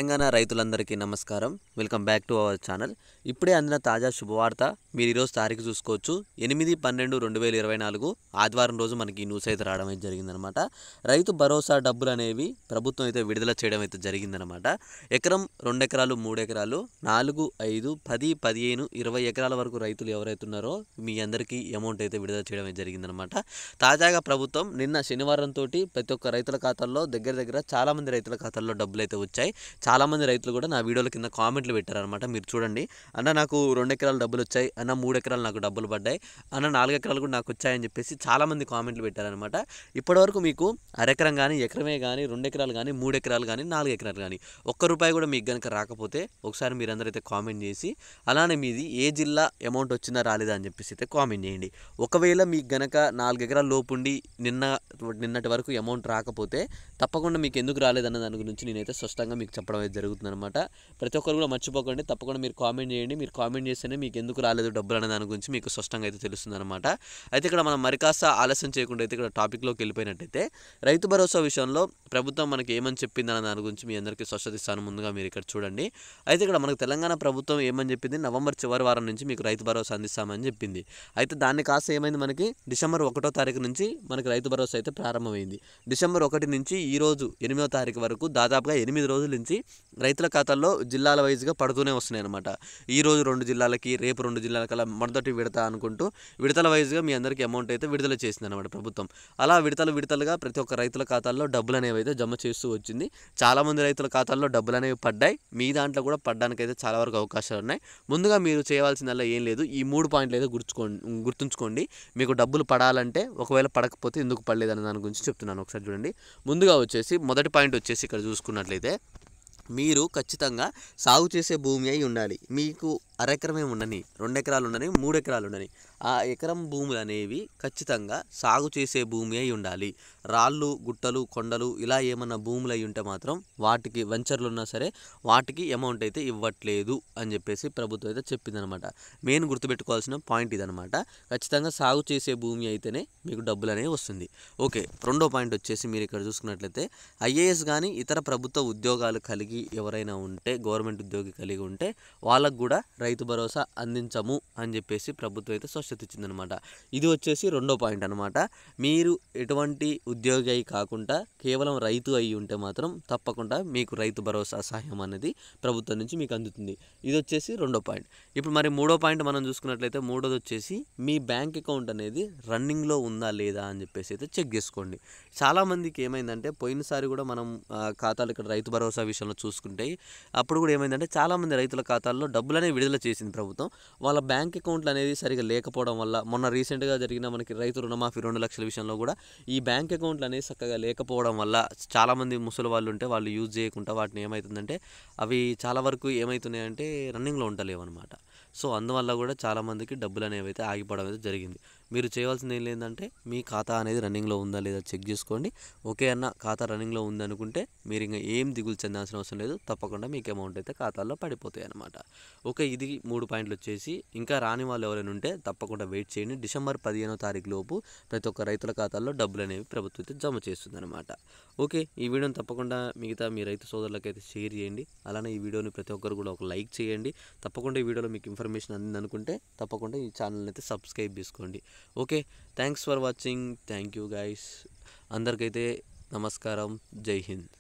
తెలంగాణ రైతులందరికీ నమస్కారం. Welcome back to our channel. ఇప్పుడే అందిన తాజా శుభవార్త. మీరు ఈరోజు తారీఖు చూసుకోవచ్చు. 8/12/2024 ఆదివారం రోజు మనకి ఈ న్యూస్ అయితే రావడం అయితే జరిగిందనమాట. రైతు భరోసా డబ్బులు అనేవి ప్రభుత్వం అయితే విడుదల చేయడం అయితే జరిగిందనమాట. ఎకరం 2 ఎకరాలు 3 ఎకరాలు 4, 5, 10, 15, 20 ఎకరాల వరకు రైతులు ఎవరైతే ఉన్నారో మీ అందరికీ అమౌంట్ అయితే విడుదల చేయడం అయితే జరిగిందనమాట. తాజాగా ప్రభుత్వం నిన్న శనివారం తోటి ప్రతి ఒక్క రైతుల ఖాతాల్లో దగ్గర చాలామంది రైతుల ఖాతాల్లో డబ్బులు అయితే వచ్చాయి. చాలామంది రైతులు కూడా నా వీడియోల కింద కామెంట్లు పెట్టారనమాట. మీరు చూడండి, అన్న నాకు 2 ఎకరాలు డబ్బులు వచ్చాయి, అన్న 3 ఎకరాలు నాకు డబ్బులు పడ్డాయి, అన్న 4 ఎకరాలు కూడా నాకు వచ్చాయని చెప్పేసి చాలామంది కామెంట్లు పెట్టారనమాట. ఇప్పటివరకు మీకు అరెకరం కానీ, ఎకరమే కానీ, 2 ఎకరాలు కానీ, 3 ఎకరాలు కానీ, 4 ఎకరాలు కానీ ₹1 కూడా మీకు కనుక రాకపోతే ఒకసారి మీరందరూ అయితే కామెంట్ చేసి, అలానే మీది ఏ జిల్లా అమౌంట్ వచ్చిందా రాలేదా అని చెప్పేసి అయితే కామెంట్ చేయండి. ఒకవేళ మీకు గనక 4 ఎకరాల లోపుండి నిన్నటి వరకు అమౌంట్ రాకపోతే తప్పకుండా మీకు ఎందుకు రాలేదన్న దాని గురించి నేనైతే స్పష్టంగా మీకు చెప్పడం అయితే జరుగుతుందన్నమాట. ప్రతి ఒక్కరు కూడా మర్చిపోకండి, తప్పకుండా మీరు కామెంట్ చేయండి. మీరు కామెంట్ చేస్తేనే మీకు ఎందుకు రాలేదు డబ్బులు అనే దాని గురించి మీకు స్పష్టంగా అయితే తెలుస్తుందన్నమాట. అయితే ఇక్కడ మనం మరికాస్త ఆలస్యం చేయకుండా అయితే ఇక్కడ టాపిక్లోకి వెళ్ళిపోయినట్టయితే, రైతు భరోసా విషయంలో ప్రభుత్వం మనకి ఏమని చెప్పిందన్న దాని గురించి మీ అందరికీ స్పష్టత ఇస్తాను. ముందుగా మీరు ఇక్కడ చూడండి. అయితే ఇక్కడ మనకు తెలంగాణ ప్రభుత్వం ఏమని చెప్పింది, నవంబర్ చివరి వారం నుంచి మీకు రైతు భరోసా అందిస్తామని చెప్పింది. అయితే దాన్ని కాస్త ఏమైంది, మనకి డిసెంబర్ 1వ తారీఖు నుంచి మనకి రైతు భరోసా అయితే ప్రారంభమైంది. డిసెంబర్ 1 నుంచి ఈ రోజు 8వ తారీఖు వరకు దాదాపుగా 8 రోజుల నుంచి రైతుల ఖాతాల్లో జిల్లాల వైజ్గా పడుతూనే వస్తున్నాయి అనమాట. ఈరోజు 2 జిల్లాలకి, రేపు 2 జిల్లాలకి, అలా మొదటి విడత అనుకుంటూ విడతల వైజ్గా మీ అందరికీ అమౌంట్ అయితే విడుదల చేసింది అనమాట ప్రభుత్వం. అలా విడతలుగా ప్రతి ఒక్క రైతుల ఖాతాల్లో డబ్బులు అనేవి అయితే జమ చేస్తూ వచ్చింది. చాలామంది రైతుల ఖాతాల్లో డబ్బులు అనేవి పడ్డాయి. మీ దాంట్లో కూడా పడ్డానికైతే చాలా వరకు అవకాశాలు ఉన్నాయి. ముందుగా మీరు చేయవలసిందల్లా ఏం లేదు, ఈ 3 పాయింట్లు అయితే గుర్తుంచుకోండి. మీకు డబ్బులు పడాలంటే, ఒకవేళ పడకపోతే ఎందుకు పడలేదన్న దాని గురించి చెప్తున్నాను. ఒకసారి చూడండి. ముందుగా వచ్చేసి మొదటి పాయింట్ వచ్చేసి ఇక్కడ చూసుకున్నట్లయితే, మీరు ఖచ్చితంగా సాగు చేసే భూమి అయి ఉండాలి. మీకు అరెకరమే ఉండని, 2 ఎకరాలు ఉండని, 3 ఎకరాలు ఉండని, ఆ ఎకరం భూములు అనేవి ఖచ్చితంగా సాగు చేసే భూమి అయి ఉండాలి. రాళ్ళు, గుట్టలు, కొండలు ఇలా ఏమన్నా భూములు అయి ఉంటే మాత్రం వాటికి వెంచర్లు ఉన్నా సరే వాటికి అమౌంట్ అయితే ఇవ్వట్లేదు అని చెప్పేసి ప్రభుత్వం అయితే చెప్పిందనమాట. మెయిన్ గుర్తుపెట్టుకోవాల్సిన పాయింట్ ఇదనమాట. ఖచ్చితంగా సాగు చేసే భూమి అయితేనే మీకు డబ్బులు అనేవి వస్తుంది. ఓకే, రెండో పాయింట్ వచ్చేసి మీరు ఇక్కడ చూసుకున్నట్లయితే, ఐఏఎస్ కానీ ఇతర ప్రభుత్వ ఉద్యోగాలు కలిగి ఎవరైనా ఉంటే, గవర్నమెంట్ ఉద్యోగి కలిగి ఉంటే వాళ్ళకు కూడా రైతు భరోసా అందించము అని చెప్పేసి ప్రభుత్వం అయితే స్పష్టత ఇచ్చిందనమాట. ఇది వచ్చేసి రెండో పాయింట్ అనమాట. మీరు ఎటువంటి ఉద్యోగి అయి కాకుండా కేవలం రైతు అయి ఉంటే మాత్రం తప్పకుండా మీకు రైతు భరోసా సహాయం అనేది ప్రభుత్వం నుంచి మీకు అందుతుంది. ఇది వచ్చేసి రెండో పాయింట్. ఇప్పుడు మరి మూడో పాయింట్ మనం చూసుకున్నట్లయితే, మూడోది వచ్చేసి మీ బ్యాంక్ అకౌంట్ అనేది రన్నింగ్లో ఉందా లేదా అని చెప్పేసి అయితే చెక్ చేసుకోండి. చాలామందికి ఏమైందంటే, పోయినసారి కూడా మనం ఖాతాలు ఇక్కడ రైతు భరోసా విషయంలో చూసుకుంటే అప్పుడు కూడా ఏమైందంటే, చాలామంది రైతుల ఖాతాల్లో డబ్బులనే విడుదల చేసింది ప్రభుత్వం. వాళ్ళ బ్యాంక్ అకౌంట్లు అనేది సరిగా లేకపోవడం వల్ల, మొన్న రీసెంట్గా జరిగిన మనకి రైతు రుణమాఫీ 2 లక్షల విషయంలో కూడా ఈ బ్యాంక్ అకౌంట్లు అనేది చక్కగా లేకపోవడం వల్ల చాలామంది ముసలి వాళ్ళు ఉంటే వాళ్ళు యూజ్ చేయకుండా వాటిని ఏమవుతుందంటే అవి చాలా వరకు ఏమవుతున్నాయంటే రన్నింగ్లో ఉండలేవన్నమాట. సో అందువల్ల కూడా చాలామందికి డబ్బులు అనేవి అయితే ఆగిపోవడం అయితే జరిగింది. మీరు చేయవలసింది ఏం లేదంటే, మీ ఖాతా అనేది రన్నింగ్లో ఉందా లేదా చెక్ చేసుకోండి. ఓకే అన్న, ఖాతా రన్నింగ్లో ఉందనుకుంటే మీరు ఇంకా ఏం దిగులు చెందాల్సిన అవసరం లేదు. తప్పకుండా మీకు అమౌంట్ అయితే ఖాతాల్లో పడిపోతాయి అనమాట. ఓకే, ఇది 3 పాయింట్లు వచ్చేసి. ఇంకా రాని వాళ్ళు ఎవరైనా ఉంటే తప్పకుండా వెయిట్ చేయండి. డిసెంబర్ 15వ తారీఖు లోపు ప్రతి ఒక్క రైతుల ఖాతాల్లో డబ్బులు అనేవి ప్రభుత్వం అయితే జమ చేస్తుంది అనమాట. ఓకే, ఈ వీడియోని తప్పకుండా మిగతా మీ రైతు సోదరులకైతే షేర్ చేయండి. అలానే ఈ వీడియోని ప్రతి ఒక్కరు కూడా ఒక లైక్ చేయండి. తప్పకుండా ఈ వీడియోలో మీకు ఇన్ఫర్మేషన్ అందిందనుకుంటే తప్పకుండా ఈ ఛానల్ని అయితే సబ్స్క్రైబ్ చేసుకోండి. Okay, thanks for watching. Thank you guys. అందరికైతే నమస్కారం. జై హింద్.